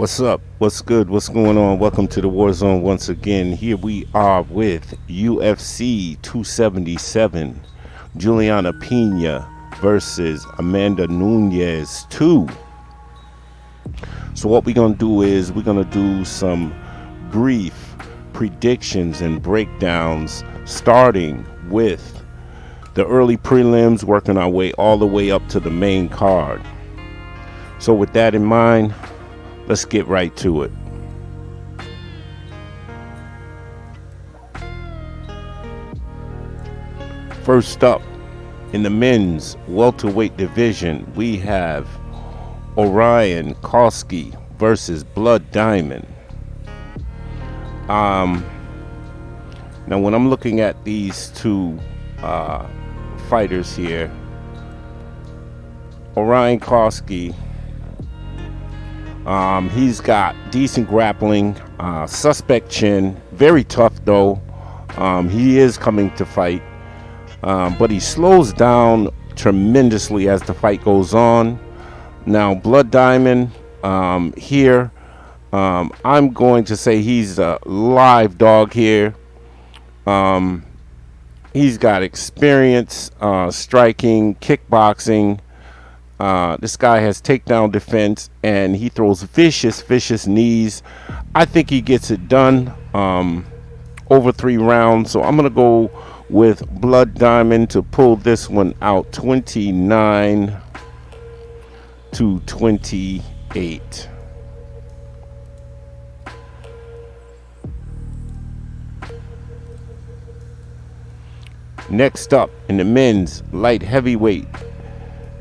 What's up? What's good? What's going on? Welcome to the War Zone once again. Here we are with UFC 277. Julianna Pena versus Amanda Nunes 2. So what we're going to do is we're going to do some brief predictions and breakdowns, starting with the early prelims, working our way all the way up to the main card. So with that in mind, let's get right to it. First up, in the men's welterweight division, we have Orion Cosce versus Blood Diamond. Now when I'm looking at these two fighters here, Orion Cosce, he's got decent grappling, suspect chin, very tough though. He is coming to fight, but he slows down tremendously as the fight goes on. Now Blood Diamond, here, I'm going to say he's a live dog here. He's got experience striking, kickboxing. This guy has takedown defense, and he throws vicious knees. I think he gets it done over 3 rounds. So I'm going to go with Blood Diamond to pull this one out 29-28. Next up, in the men's light heavyweight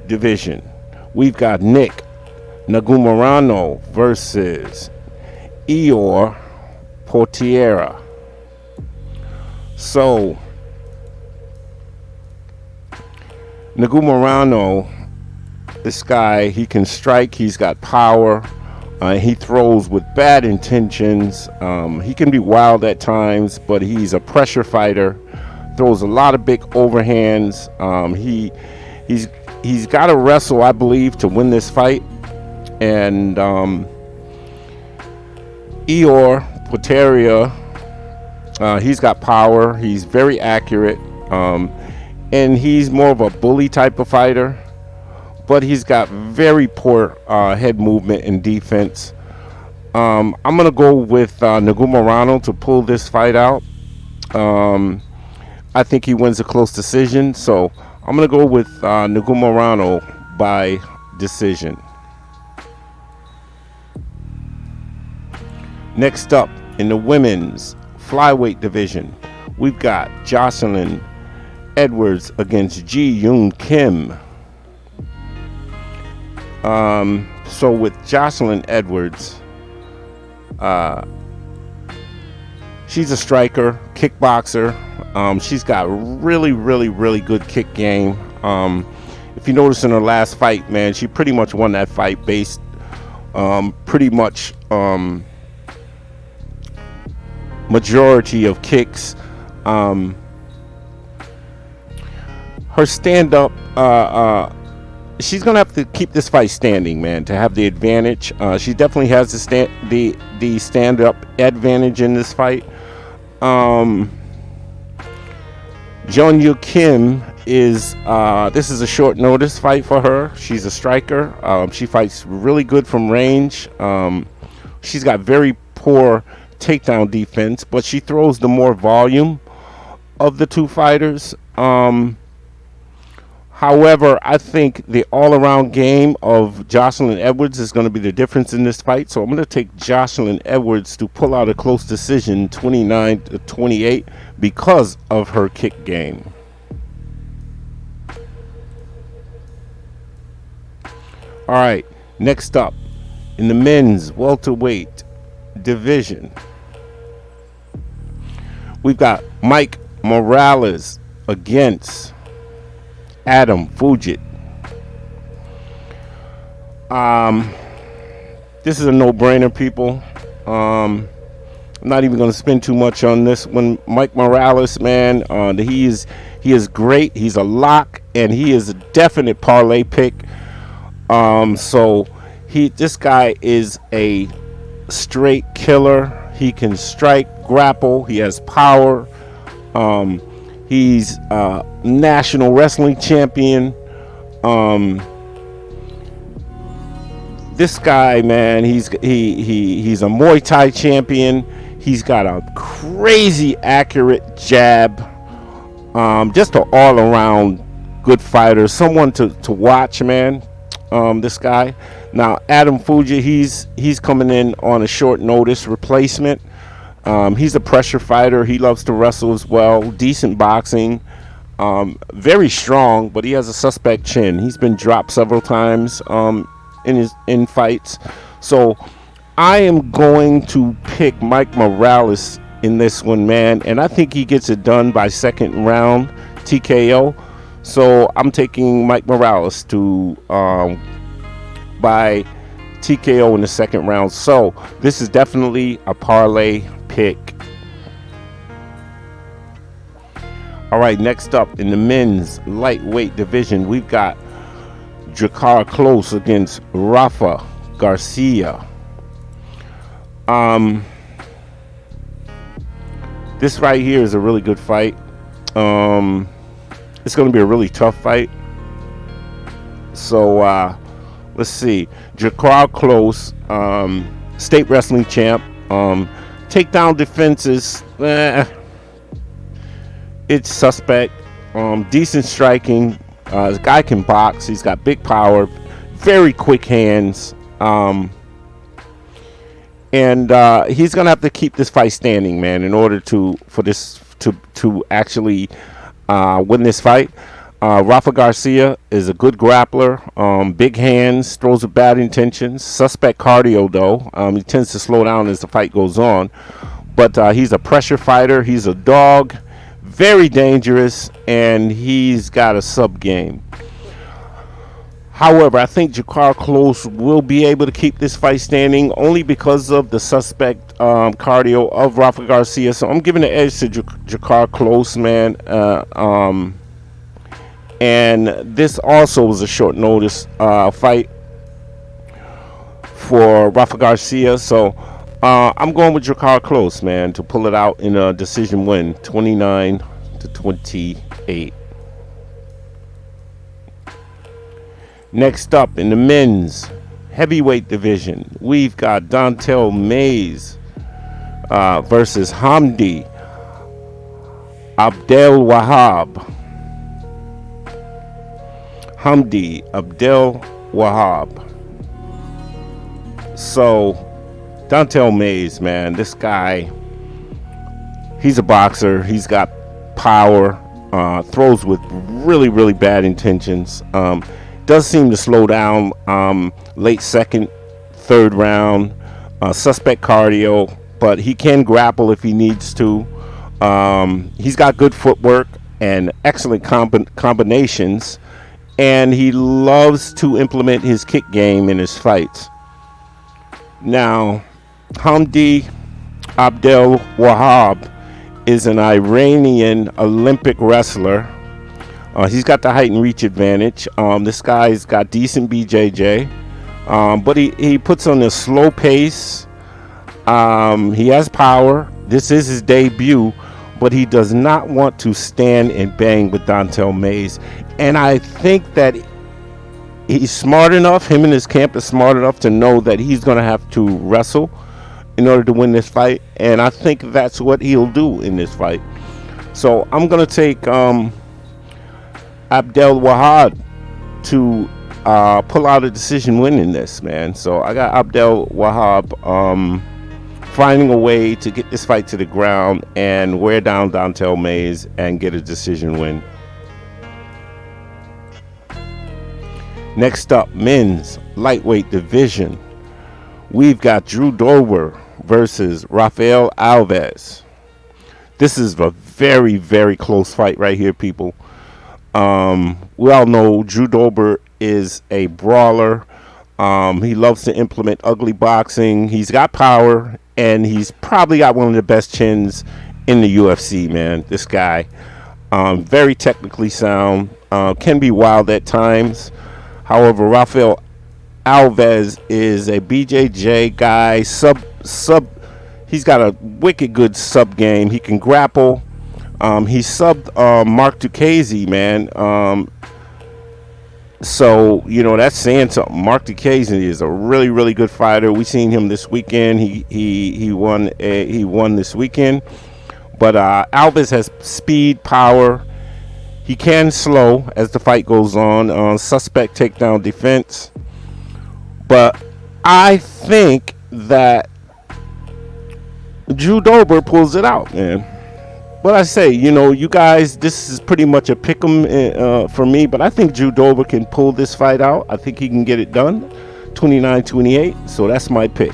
division, we've got Negumereanu versus Ihor Potieria. So Negumereanu, this guy, he can strike, he's got power, he throws with bad intentions, he can be wild at times, but he's a pressure fighter, throws a lot of big overhands. He's got to wrestle, I believe, to win this fight. And Ihor Potieria, he's got power. He's very accurate. And he's more of a bully type of fighter. But he's got very poor head movement and defense. I'm going to go with Negumereanu to pull this fight out. I think he wins a close decision. So I'm going to go with Negumereanu by decision. Next up, in the women's flyweight division, we've got Joselyne Edwards against Ji-Yoon Kim. So with Joselyne Edwards, she's a striker, kickboxer. She's got really good kick game. If you notice in her last fight, man, she pretty much won that fight based pretty much majority of kicks. Her stand-up, she's gonna have to keep this fight standing, man, to have the advantage. She definitely has the stand-up advantage in this fight. Ji-Yoon Kim is this is a short notice fight for her. She's a striker. She fights really good from range. She's got very poor takedown defense, but she throws the more volume of the two fighters. However, I think the all-around game of Joselyne Edwards is going to be the difference in this fight. So I'm going to take Joselyne Edwards to pull out a close decision, 29-28, because of her kick game. All right, next up, in the men's welterweight division, we've got Mike Morales against Adam Fugitt. This is a no-brainer, people. I'm not even going to spend too much on this one. Mike Morales, man, he is great. He's a lock, and he is a definite parlay pick. So this guy is a straight killer. He can strike, grapple. He has power. He's a national wrestling champion. This guy, man, he's a Muay Thai champion. He's got a crazy accurate jab. Just an all-around good fighter. Someone to watch, man. This guy. Now, Adam Fugitt, he's coming in on a short notice replacement. He's a pressure fighter. He loves to wrestle as well. Decent boxing. Very strong, but he has a suspect chin. He's been dropped several times in fights. So I am going to pick Mike Morales in this one, man, and I think he gets it done by second round TKO. So I'm taking Mike Morales to by TKO in the second round. So this is definitely a parlay pick. All right, next up in the men's lightweight division, we've got Drakkar Klose against Rafa García. This right here is a really good fight. It's going to be a really tough fight. So let's see. Drakkar Klose, state wrestling champ. Takedown defenses, it's suspect. Decent striking. This guy can box. He's got big power, very quick hands. And he's gonna have to keep this fight standing, man, in order to actually win this fight. Rafa García is a good grappler, big hands, throws with bad intentions. Suspect cardio, though. He tends to slow down as the fight goes on. But he's a pressure fighter. He's a dog, very dangerous, and he's got a sub game. However, I think Drakkar Klose will be able to keep this fight standing only because of the suspect cardio of Rafa García. So I'm giving the edge to Drakkar Klose, man. And this also was a short notice fight for Rafa García. So I'm going with Drakkar Klose, man, to pull it out in a decision win, 29-28. Next up in the men's heavyweight division, we've got Dontel Mays versus Hamdy Abdelwahab. Hamdy Abdelwahab. So Dontel Mays, man, this guy, he's a boxer. He's got power, throws with really, really bad intentions. Does seem to slow down late second, third round. Suspect cardio, but he can grapple if he needs to. He's got good footwork and excellent combinations, and he loves to implement his kick game in his fights. Now, Hamdy Abdelwahab is an Iranian Olympic wrestler. He's got the height and reach advantage. This guy's got decent BJJ, but he puts on a slow pace. He has power. This is his debut, but he does not want to stand and bang with Dontel Mays. And I think that he's smart enough, him and his camp is smart enough to know that he's going to have to wrestle in order to win this fight. And I think that's what he'll do in this fight. So I'm going to take Abdelwahab to pull out a decision win in this, man. So I got Abdelwahab finding a way to get this fight to the ground and wear down Dontel Mays and get a decision win. Next up, men's lightweight division. We've got Drew Dober versus Rafael Alves. This is a very, very close fight right here, people. We all know Drew Dober is a brawler. He loves to implement ugly boxing. He's got power, and he's probably got one of the best chins in the UFC, man. This guy, very technically sound, can be wild at times. However, Rafael Alves is a BJJ guy, He's got a wicked good sub game. He can grapple. He subbed Mark Ducasse, man. So that's saying something. Mark Ducasse is a really, really good fighter. We seen him this weekend. He won this weekend. But Alves has speed, power. He can slow as the fight goes on. Suspect takedown defense. But I think that Drew Dober pulls it out, man. But I say, you guys, this is pretty much a pick 'em for me. But I think Drew Dober can pull this fight out. I think he can get it done. 29-28. So that's my pick.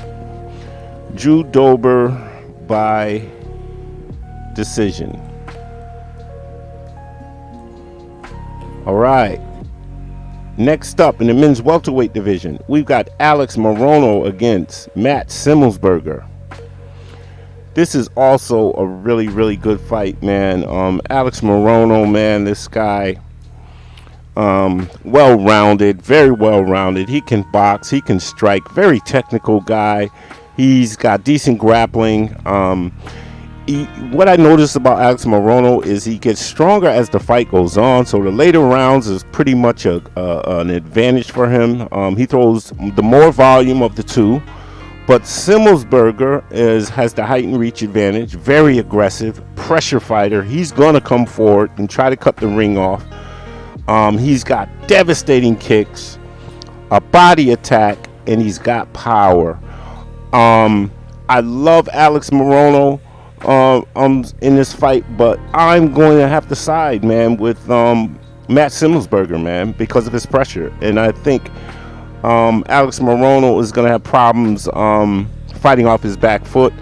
Drew Dober by decision. All right. Next up in the men's welterweight division, we've got Alex Morono against Matt Semelsberger. This is also a really, really good fight, man. Alex Morono, man, this guy, well-rounded, very well-rounded. He can box, he can strike, very technical guy. He's got decent grappling. What I noticed about Alex Morono is he gets stronger as the fight goes on. So the later rounds is pretty much an advantage for him. He throws the more volume of the two. But Semelsberger has the height and reach advantage. Very aggressive, pressure fighter. He's going to come forward and try to cut the ring off. He's got devastating kicks, a body attack, and he's got power. I love Alex Morono in this fight, but I'm going to have to side, man, with Matt Semelsberger, man, because of his pressure. And I think Alex Morono is going to have problems fighting off his back foot.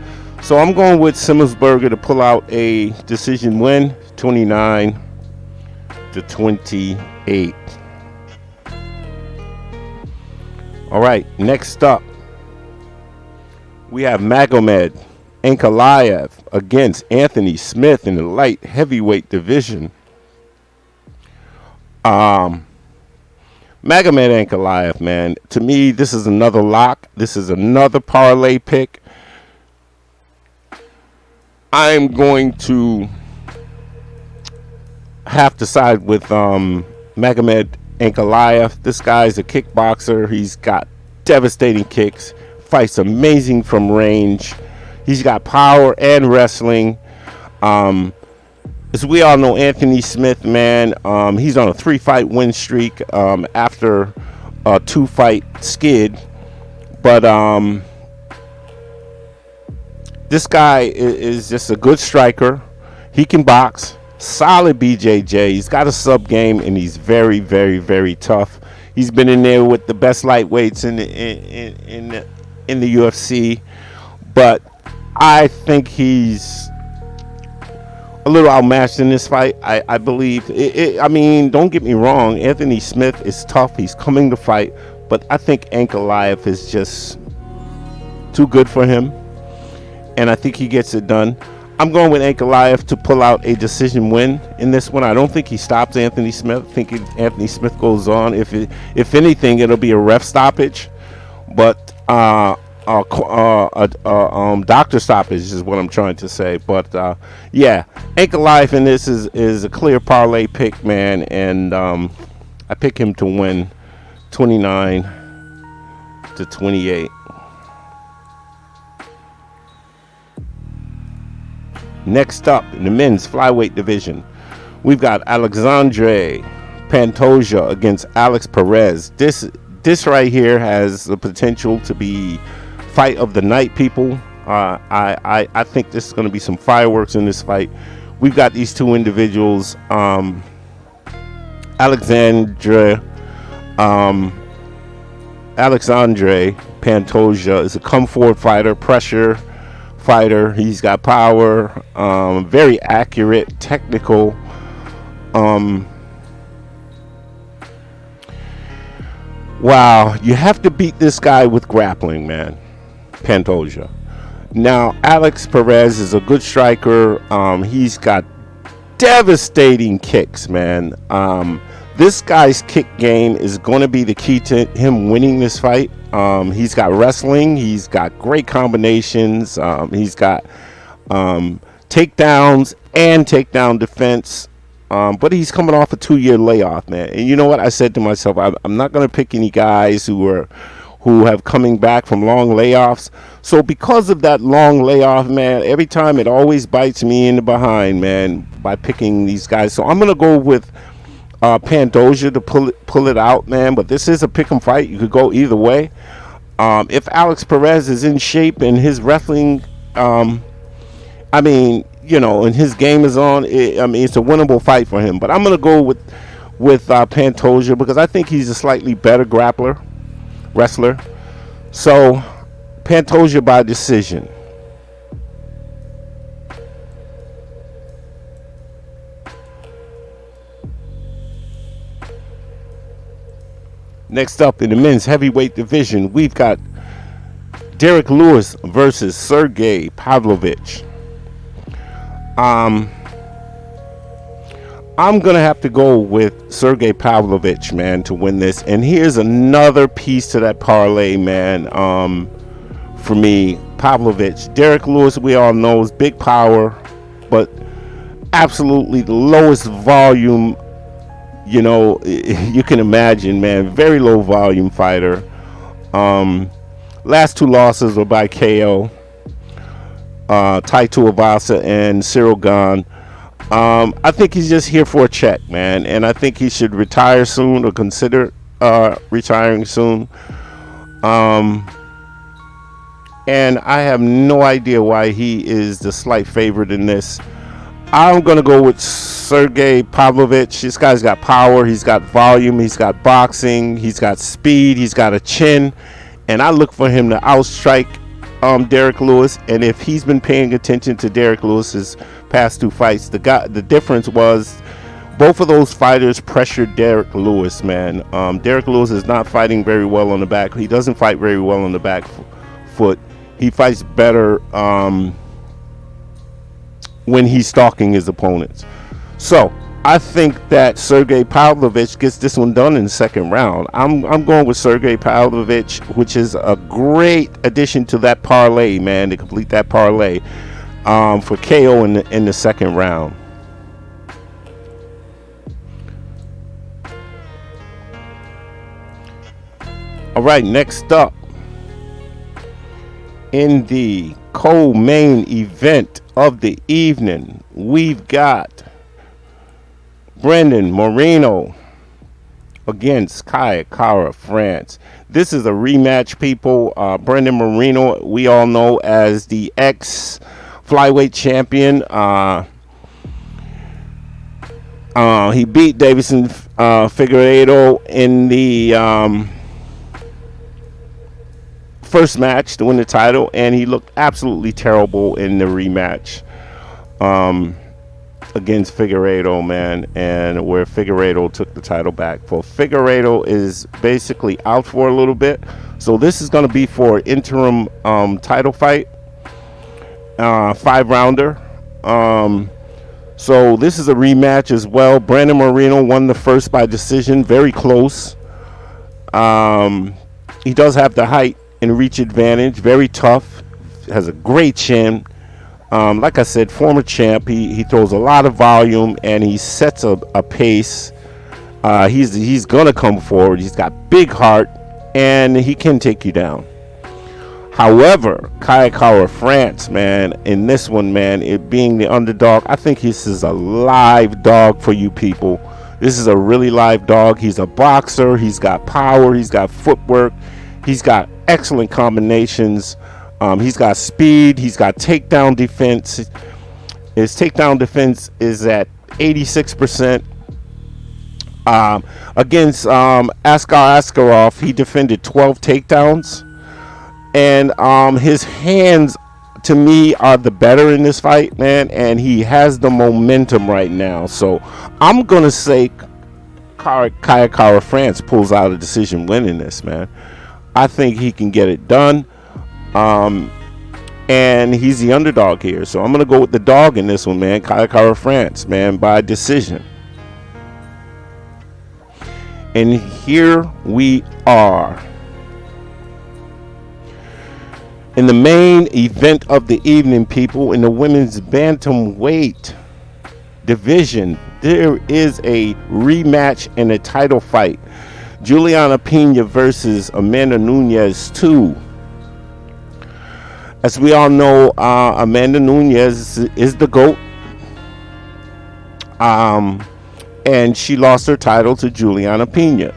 So I'm going with Semelsberger to pull out a decision win, 29-28. All right, next up, we have Magomed Ankalaev against Anthony Smith in the light heavyweight division. Magomed Ankalaev, man, to me, this is another lock. This is another parlay pick. I'm going to have to side with Magomed Ankalaev. This guy's a kickboxer. He's got devastating kicks. Fights amazing from range. He's got power and wrestling. As we all know, Anthony Smith, man, he's on a 3-fight win streak after a 2-fight skid. But this guy is just a good striker. He can box. Solid BJJ. He's got a sub game, and he's very, very, very tough. He's been in there with the best lightweights in the UFC, but I think he's a little outmatched in this fight. I believe. I mean, don't get me wrong. Anthony Smith is tough. He's coming to fight, but I think Ankalaev is just too good for him, and I think he gets it done. I'm going with Ankalaev to pull out a decision win in this one. I don't think he stops Anthony Smith. I think Anthony Smith goes on. If anything, it'll be a ref stoppage, but doctor stoppage is what I'm trying to say. But yeah, Ankalaev in this is a clear parlay pick, man, and I pick him to win 29-28. Next up in the men's flyweight division, we've got Alexandre Pantoja against Alex Perez. This right here has the potential to be fight of the night, people. I think this is going to be some fireworks in this fight. We've got these two individuals. Alexandre Pantoja is a come forward fighter, pressure fighter. He's got power, very accurate, technical. Wow, you have to beat this guy with grappling, man. Pantoja. Now, Alex Perez is a good striker. He's got devastating kicks, man. This guy's kick game is going to be the key to him winning this fight. He's got wrestling. He's got great combinations. He's got takedowns and takedown defense. But he's coming off a 2-year layoff, man. And you know what? I said to myself, I'm not going to pick any guys who have coming back from long layoffs. So because of that long layoff, man, every time it always bites me in the behind, man, by picking these guys. So I'm going to go with Pantoja to pull it out, man. But this is a pick 'em fight. You could go either way. If Alex Perez is in shape and his wrestling, and his game is on, it's a winnable fight for him. But I'm going to go with Pantoja because I think he's a slightly better wrestler. So Pantoja by decision. Next up in the men's heavyweight division, we've got Derrick Lewis versus Sergei Pavlovich. I'm going to have to go with Sergei Pavlovich, man, to win this. And here's another piece to that parlay, man, for me. Pavlovich. Derrick Lewis, we all know, is big power, but absolutely the lowest volume, you can imagine, man. Very low volume fighter. Last 2 losses were by KO. Taito Avasa and Cyril Gane. I think he's just here for a check, man, and I think he should retire soon or consider retiring soon. And I have no idea why he is the slight favorite in this. I'm going to go with Sergei Pavlovich. This guy's got power, he's got volume, he's got boxing, he's got speed, he's got a chin, and I look for him to outstrike Derrick Lewis. And if he's been paying attention to Derrick Lewis's past 2 fights, the difference was both of those fighters pressured Derrick Lewis, man. Derrick Lewis is not fighting very well on the back. He doesn't fight very well on the back foot. He fights better when he's stalking his opponents. So I think that Sergei Pavlovich gets this one done in the second round. I'm going with Sergei Pavlovich, which is a great addition to that parlay, man, to complete that parlay for KO in the second round. All right, next up in the co-main event of the evening, we've got Brandon Moreno against Kara France. This is a rematch, people. Brandon Moreno, we all know as the ex-flyweight champion. He beat Davison Figueiredo in the first match to win the title, and he looked absolutely terrible in the rematch against Figueiredo, man, and where Figueiredo took the title back. For Figueiredo is basically out for a little bit, so this is going to be for an interim title fight, 5-rounder. So this is a rematch as well. Brandon Moreno won the first by decision, very close. He does have the height and reach advantage, very tough, has a great chin. Like I said, former champ. He throws a lot of volume and he sets a pace. He's gonna come forward. He's got big heart and he can take you down. However, Kara France, man, in this one, man, it being the underdog, I think this is a live dog for you people. This is a really live dog. He's a boxer. He's got power. He's got footwork. He's got excellent combinations. He's got speed. He's got takedown defense. His takedown defense is at 86%. Against Askarov, he defended 12 takedowns. And his hands, to me, are the better in this fight, man. And he has the momentum right now. So I'm going to say Kara France pulls out a decision win in this, man. I think he can get it done. And he's the underdog here. So I'm going to go with the dog in this one, man. Kara France, man, by decision. And here we are in the main event of the evening, people. In the women's bantamweight division, there is a rematch and a title fight. Julianna Pena versus Amanda Nunes 2. As we all know, Amanda Nunes is the GOAT. And she lost her title to Julianna Pena.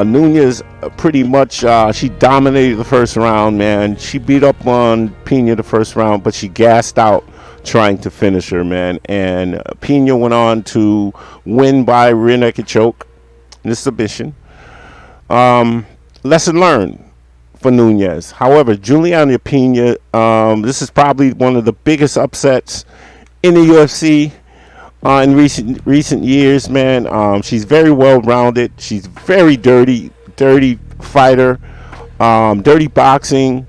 Nunes pretty much, she dominated the first round, man. She beat up on Pena the first round, but she gassed out trying to finish her, man. And Pena went on to win by rear naked choke in the submission. Lesson learned for Nunes. However, Julianna Pena, this is probably one of the biggest upsets in the UFC in recent years, man. She's very well rounded. She's very dirty fighter. Dirty boxing.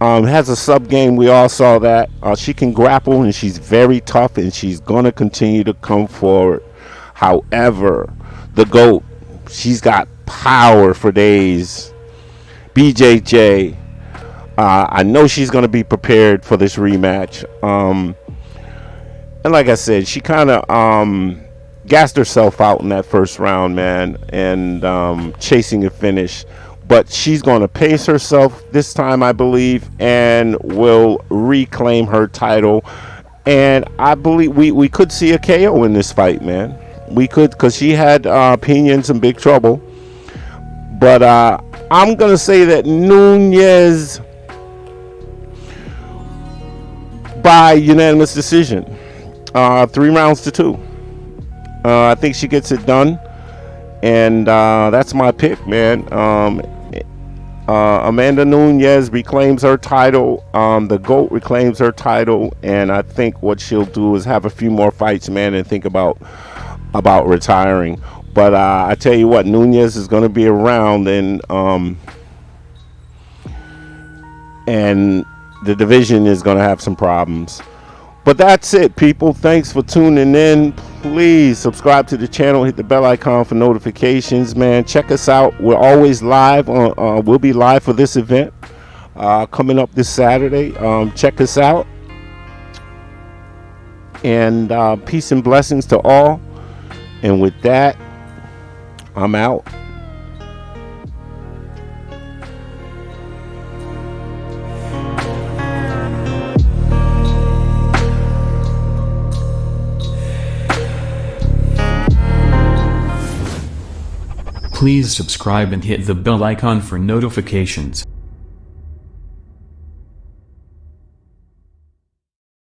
Has a sub game. We all saw that. She can grapple, and she's very tough, and she's gonna continue to come forward. However, the GOAT, she's got power for days. BJJ, I know she's gonna be prepared for this rematch. And like I said, she kind of gassed herself out in that first round, man, and chasing a finish. But she's going to pace herself this time, I believe, and will reclaim her title. And I believe we could see a KO in this fight, man. We could, because she had Pena in some big trouble. But I'm going to say that Nunes by unanimous decision. 3 rounds to 2. I think she gets it done, and that's my pick, man. Amanda Nunes reclaims her title. The GOAT reclaims her title, and I think what she'll do is have a few more fights, man, and think about retiring. But I tell you what, Nunes is going to be around, and the division is going to have some problems. But that's it, people. Thanks for tuning in. Please subscribe to the channel. Hit the bell icon for notifications, man. Check us out. We're always live. We'll be live for this event coming up this Saturday. Check us out. And peace and blessings to all. And with that, I'm out. Please subscribe and hit the bell icon for notifications.